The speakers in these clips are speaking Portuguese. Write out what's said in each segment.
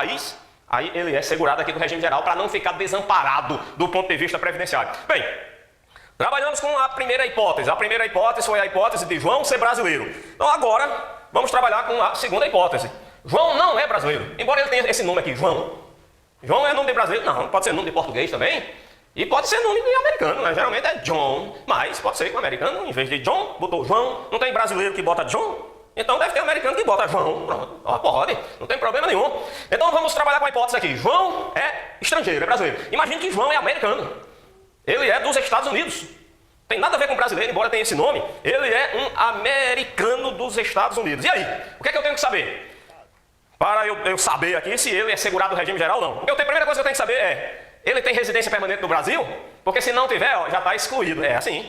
país, aí ele é segurado aqui do regime geral para não ficar desamparado do ponto de vista previdenciário. Bem, trabalhamos com a primeira hipótese. A primeira hipótese foi a hipótese de João ser brasileiro. Então agora vamos trabalhar com a segunda hipótese. João não é brasileiro, embora ele tenha esse nome aqui, João. João é nome de brasileiro? Não, pode ser nome de português também. E pode ser nome de americano, né? Geralmente é John, mas pode ser que o americano, em vez de John, botou João. Não tem brasileiro que bota John? Então deve ter americano que bota João. Pronto, pode, não tem problema nenhum. Então vamos trabalhar com a hipótese aqui. João é estrangeiro, é brasileiro. Imagine que João é americano. Ele é dos Estados Unidos. Tem nada a ver com brasileiro, embora tenha esse nome. Ele é um americano dos Estados Unidos. E aí? O que é que eu tenho que saber? Para eu saber aqui se ele é segurado do regime geral ou não. Porque a primeira coisa que eu tenho que saber é: ele tem residência permanente no Brasil? Porque se não tiver, ó, já está excluído. É assim.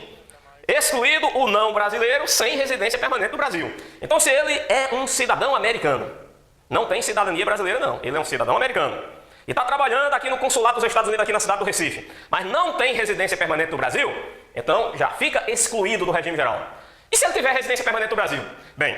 Excluído o não brasileiro sem residência permanente no Brasil. Então, se ele é um cidadão americano, não tem cidadania brasileira não, ele é um cidadão americano, e está trabalhando aqui no consulado dos Estados Unidos, aqui na cidade do Recife, mas não tem residência permanente no Brasil, então já fica excluído do regime geral. E se ele tiver residência permanente no Brasil? Bem,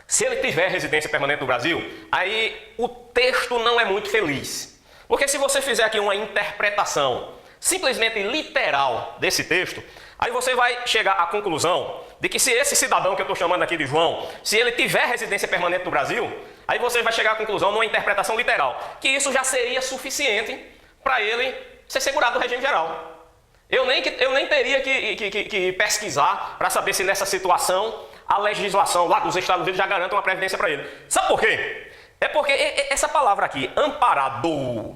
se ele tiver residência permanente no Brasil, aí o texto não é muito feliz. Porque se você fizer aqui uma interpretação simplesmente literal desse texto, aí você vai chegar à conclusão de que se esse cidadão que eu estou chamando aqui de João, se ele tiver residência permanente no Brasil, aí você vai chegar à conclusão, numa interpretação literal, que isso já seria suficiente para ele ser segurado do regime geral. Eu nem teria que pesquisar para saber se nessa situação a legislação lá dos Estados Unidos já garante uma previdência para ele. Sabe por quê? É porque essa palavra aqui, amparado,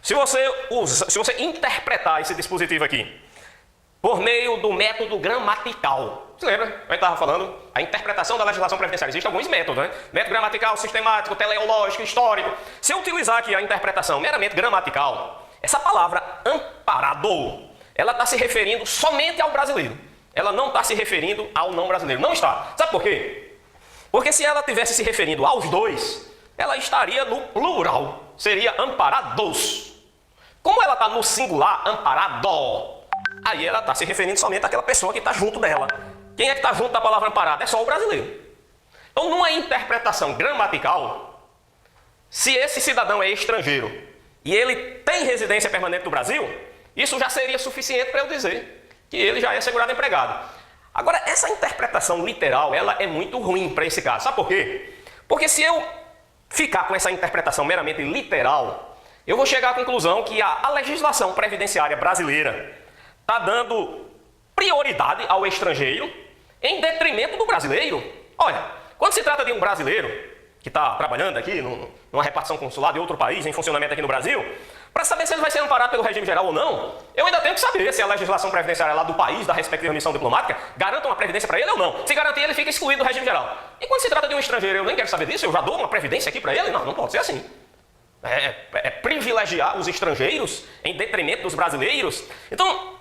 se você interpretar esse dispositivo aqui por meio do método gramatical, você lembra? A gente estava falando a interpretação da legislação previdenciária. Existem alguns métodos, né? Método gramatical, sistemático, teleológico, histórico. Se eu utilizar aqui a interpretação meramente gramatical, essa palavra amparado, ela está se referindo somente ao brasileiro. Ela não está se referindo ao não brasileiro. Não está. Sabe por quê? Porque se ela estivesse se referindo aos dois, ela estaria no plural. Seria amparados. Como ela está no singular, amparado, aí ela está se referindo somente àquela pessoa que está junto dela. Quem é que está junto da palavra amparado? É só o brasileiro. Então, numa interpretação gramatical, se esse cidadão é estrangeiro e ele tem residência permanente no Brasil, isso já seria suficiente para eu dizer que ele já é segurado empregado. Agora, essa interpretação literal, ela é muito ruim para esse caso. Sabe por quê? Porque se eu ficar com essa interpretação meramente literal, eu vou chegar à conclusão que a legislação previdenciária brasileira está dando prioridade ao estrangeiro em detrimento do brasileiro. Olha, quando se trata de um brasileiro que está trabalhando aqui numa repartição consular de outro país, em funcionamento aqui no Brasil, para saber se ele vai ser amparado pelo regime geral ou não, eu ainda tenho que saber se a legislação previdenciária lá do país, da respectiva missão diplomática, garante uma previdência para ele ou não. Se garantir, ele fica excluído do regime geral. E quando se trata de um estrangeiro, eu nem quero saber disso, eu já dou uma previdência aqui para ele? Não, não pode ser assim. É privilegiar os estrangeiros em detrimento dos brasileiros. Então,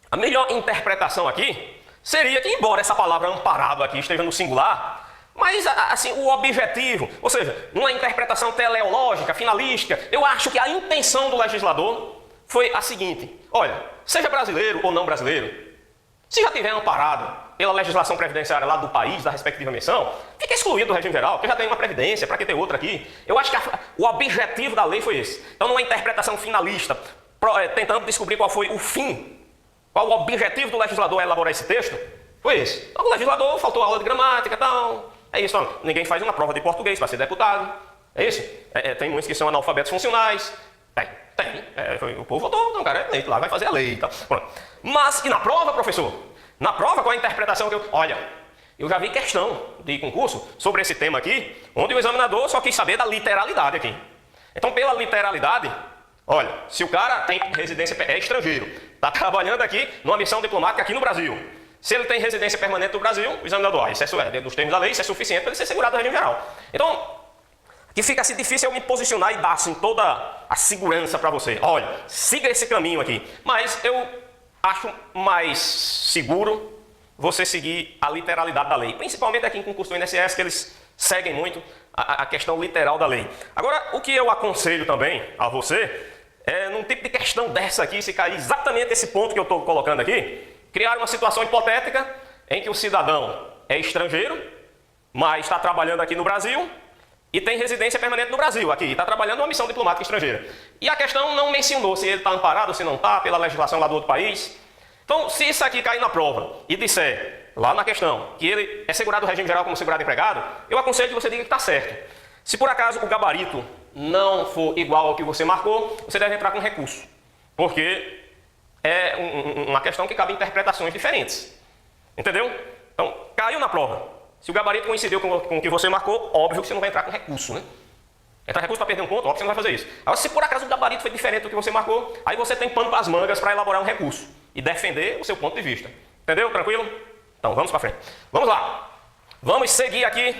a melhor interpretação aqui seria que, embora essa palavra amparado aqui esteja no singular, mas, assim, o objetivo, ou seja, numa interpretação teleológica, finalística, eu acho que a intenção do legislador foi a seguinte: olha, seja brasileiro ou não brasileiro, se já tiver amparado pela legislação previdenciária lá do país, da respectiva missão, fica excluído do regime geral, porque já tem uma previdência, para que ter outra aqui? Eu acho que o objetivo da lei foi esse. Então, numa interpretação finalista, tentando descobrir qual foi o fim, qual o objetivo do legislador a elaborar esse texto, foi esse. Então, o legislador faltou aula de gramática e tal. É isso, ó. Ninguém faz uma prova de português para ser deputado. É isso. Tem muitos que são analfabetos funcionais. Tem. O povo votou, então, cara, lá vai fazer a lei e tal. Pronto. Mas, e na prova, professor? Na prova, qual a interpretação que eu... Olha, eu já vi questão de concurso sobre esse tema aqui, onde o examinador só quis saber da literalidade aqui. Então, pela literalidade, olha, se o cara tem residência, é estrangeiro, está trabalhando aqui numa missão diplomática aqui no Brasil, se ele tem residência permanente no Brasil, o examinador, isso é dentro dos termos da lei, isso é suficiente para ele ser segurado no regime geral. Então, que fica assim difícil eu me posicionar e dar assim, toda a segurança para você. Olha, siga esse caminho aqui. Mas eu acho mais seguro você seguir a literalidade da lei. Principalmente aqui em concurso do INSS, que eles seguem muito a questão literal da lei. Agora, o que eu aconselho também a você é, num tipo de questão dessa aqui, se cair exatamente esse ponto que eu estou colocando aqui, criar uma situação hipotética em que o cidadão é estrangeiro, mas está trabalhando aqui no Brasil, e tem residência permanente no Brasil, aqui, está trabalhando uma missão diplomática estrangeira. E a questão não mencionou se ele está amparado, se não está, pela legislação lá do outro país. Então, se isso aqui cair na prova e disser, lá na questão, que ele é segurado do regime geral como segurado empregado, eu aconselho que você diga que está certo. Se por acaso o gabarito não for igual ao que você marcou, você deve entrar com recurso, porque é uma questão que cabe interpretações diferentes. Entendeu? Então, caiu na prova. Se o gabarito coincidiu com o que você marcou, óbvio que você não vai entrar com recurso, né? Entrar recurso para perder um ponto, óbvio que você não vai fazer isso. Agora, se por acaso o gabarito foi diferente do que você marcou, aí você tem pano para as mangas para elaborar um recurso e defender o seu ponto de vista. Entendeu? Tranquilo? Então, vamos para frente. Vamos lá. Vamos seguir aqui